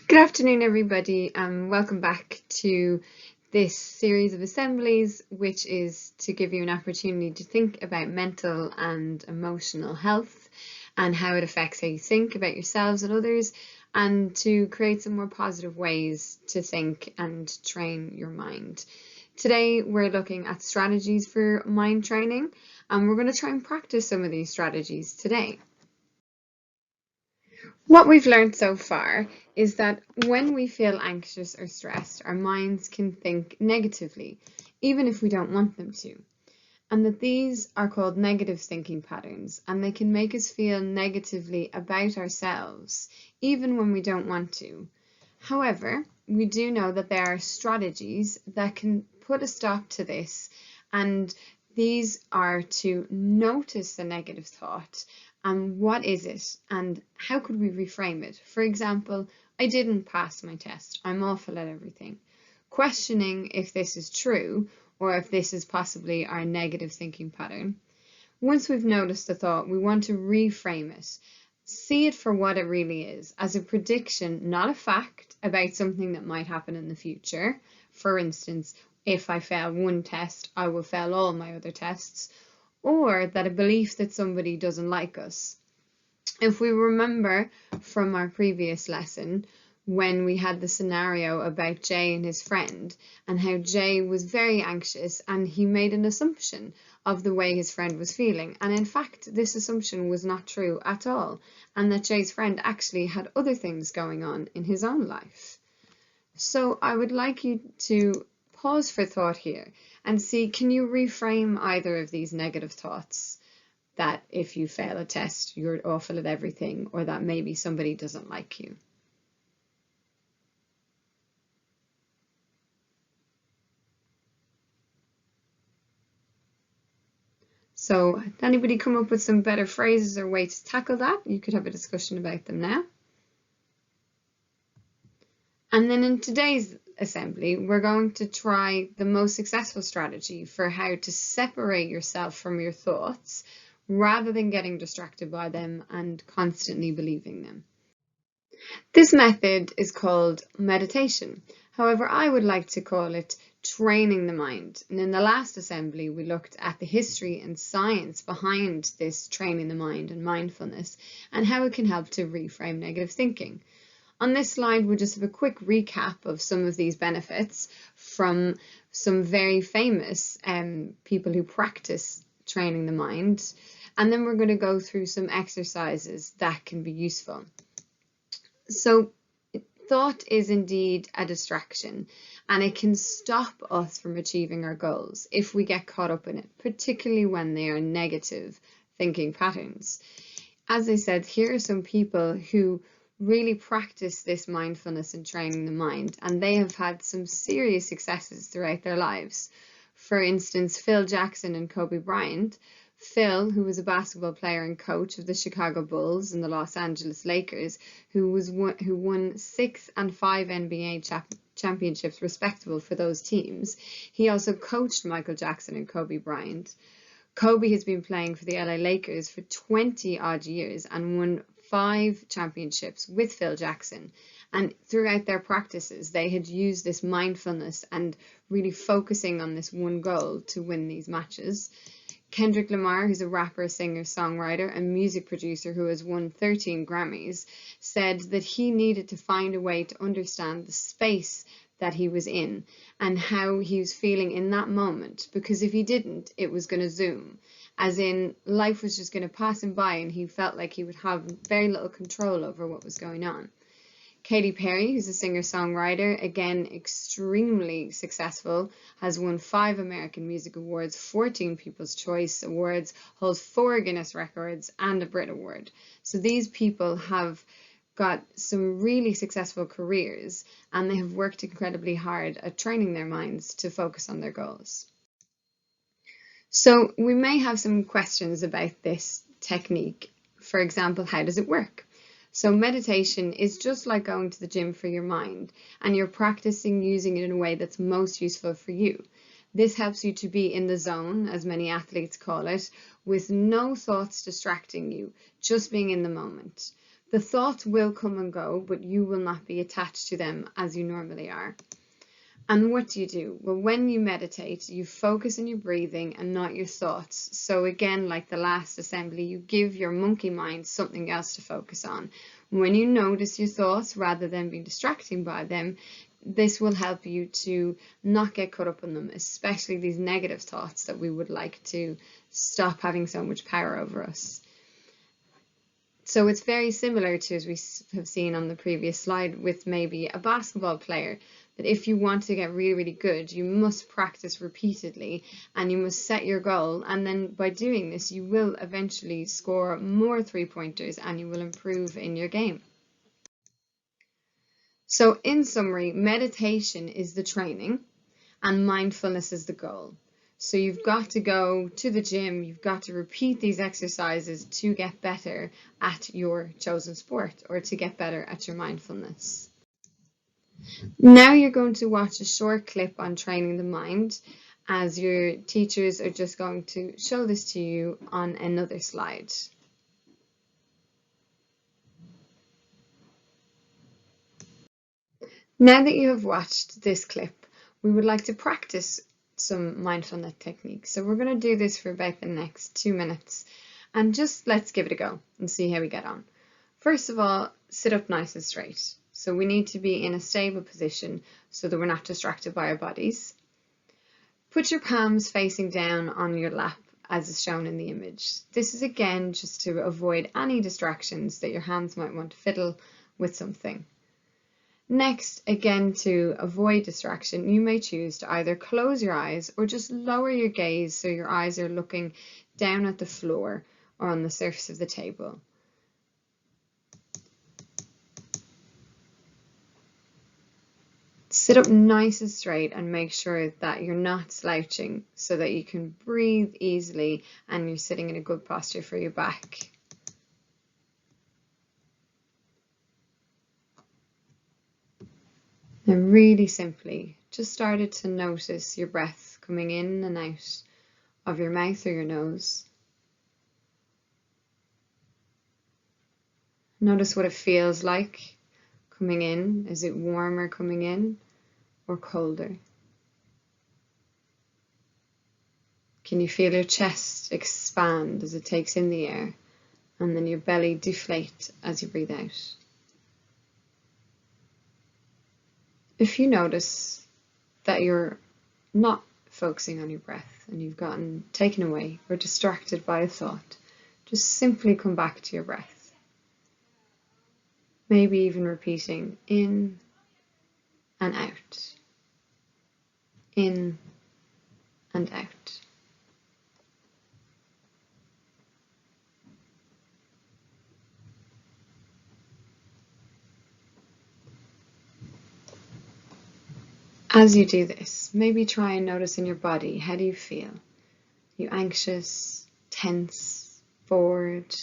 Good afternoon, everybody, and welcome back to this series of assemblies, which is to give you an opportunity to think about mental and emotional health and how it affects how you think about yourselves and others, and to create some more positive ways to think and train your mind. Today, we're looking at strategies for mind training, and we're going to try and practice some of these strategies today. What we've learned so far is that when we feel anxious or stressed, our minds can think negatively, even if we don't want them to. And that these are called negative thinking patterns, and they can make us feel negatively about ourselves, even when we don't want to. However, we do know that there are strategies that can put a stop to this, and these are to notice the negative thought and what is it and how could we reframe it. For example, I didn't pass my test. I'm awful at everything. Questioning if this is true or if this is possibly our negative thinking pattern. Once we've noticed the thought, we want to reframe it. See it for what it really is, as a prediction, not a fact, about something that might happen in the future. For instance, if I fail one test, I will fail all my other tests, or that a belief that somebody doesn't like us. If we remember from our previous lesson, when we had the scenario about Jay and his friend, and how Jay was very anxious and he made an assumption of the way his friend was feeling. And in fact, this assumption was not true at all, and that Jay's friend actually had other things going on in his own life. So I would like you to pause for thought here and see, can you reframe either of these negative thoughts? That if you fail a test, you're awful at everything, or that maybe somebody doesn't like you. So, did anybody come up with some better phrases or ways to tackle that? You could have a discussion about them now. And then in today's assembly, we're going to try the most successful strategy for how to separate yourself from your thoughts rather than getting distracted by them and constantly believing them. This method is called meditation. However, I would like to call it training the mind. And in the last assembly, we looked at the history and science behind this training the mind and mindfulness and how it can help to reframe negative thinking. On this slide, we'll just have a quick recap of some of these benefits from some very famous people who practice training the mind. And then we're going to go through some exercises that can be useful. So thought is indeed a distraction, and it can stop us from achieving our goals if we get caught up in it, particularly when they are negative thinking patterns. As I said, here are some people who really practice this mindfulness and training the mind, and they have had some serious successes throughout their lives. For instance, Phil Jackson and Kobe Bryant. Phil, who was a basketball player and coach of the Chicago Bulls and the Los Angeles Lakers, who won 6 and 5 NBA championships respectable for those teams. He also coached Michael Jackson and Kobe Bryant. Kobe has been playing for the LA Lakers for 20 odd years and won 5 championships with Phil Jackson. And throughout their practices, they had used this mindfulness and really focusing on this one goal to win these matches. Kendrick Lamar, who's a rapper, singer, songwriter, and music producer who has won 13 Grammys, said that he needed to find a way to understand the space that he was in and how he was feeling in that moment, because if he didn't, it was going to zoom, as in life was just going to pass him by and he felt like he would have very little control over what was going on. Katy Perry, who's a singer-songwriter, again extremely successful, has won 5 American Music Awards, 14 People's Choice Awards, holds 4 Guinness Records and a Brit Award. So these people have got some really successful careers, and they have worked incredibly hard at training their minds to focus on their goals. So we may have some questions about this technique. For example, how does it work? So meditation is just like going to the gym for your mind, and you're practicing using it in a way that's most useful for you. This helps you to be in the zone, as many athletes call it, with no thoughts distracting you, just being in the moment. The thoughts will come and go, but you will not be attached to them as you normally are. And what do? Well, when you meditate, you focus on your breathing and not your thoughts. So again, like the last assembly, you give your monkey mind something else to focus on. When you notice your thoughts, rather than being distracted by them, this will help you to not get caught up in them, especially these negative thoughts that we would like to stop having so much power over us. So it's very similar to, as we have seen on the previous slide, with maybe a basketball player, that if you want to get really, really good, you must practice repeatedly and you must set your goal. And then by doing this, you will eventually score more 3-pointers and you will improve in your game. So in summary, meditation is the training and mindfulness is the goal. So you've got to go to the gym, you've got to repeat these exercises to get better at your chosen sport or to get better at your mindfulness. Now you're going to watch a short clip on training the mind, as your teachers are just going to show this to you on another slide. Now that you have watched this clip, we would like to practice some mindfulness techniques. So we're going to do this for about the next 2 minutes and just let's give it a go and see how we get on. First of all, sit up nice and straight. So we need to be in a stable position so that we're not distracted by our bodies. Put your palms facing down on your lap as is shown in the image. This is again just to avoid any distractions that your hands might want to fiddle with something. Next, again to avoid distraction, you may choose to either close your eyes or just lower your gaze so your eyes are looking down at the floor or on the surface of the table. Sit up nice and straight and make sure that you're not slouching so that you can breathe easily and you're sitting in a good posture for your back. Now really simply, just started to notice your breath coming in and out of your mouth or your nose. Notice what it feels like coming in. Is it warmer coming in or colder? Can you feel your chest expand as it takes in the air and then your belly deflate as you breathe out? If you notice that you're not focusing on your breath and you've gotten taken away or distracted by a thought, just simply come back to your breath. Maybe even repeating in and out, in and out. As you do this, maybe try and notice in your body, how do you feel? Are you anxious, tense, bored? Do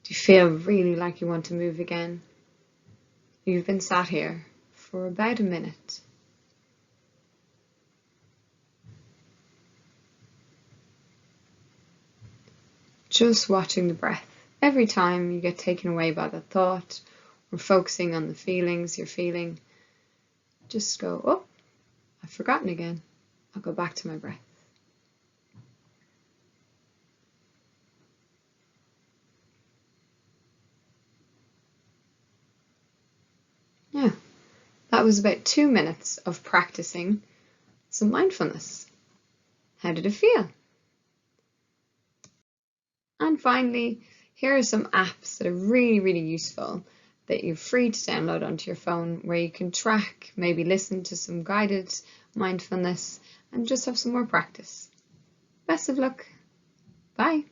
you feel really like you want to move again? You've been sat here for about a minute. Just watching the breath. Every time you get taken away by the thought or focusing on the feelings you're feeling, just go, oh, I've forgotten again. I'll go back to my breath. Yeah, that was about 2 minutes of practicing some mindfulness. How did it feel? And finally, here are some apps that are really, really useful that you're free to download onto your phone, where you can track, maybe listen to some guided mindfulness and just have some more practice. Best of luck. Bye.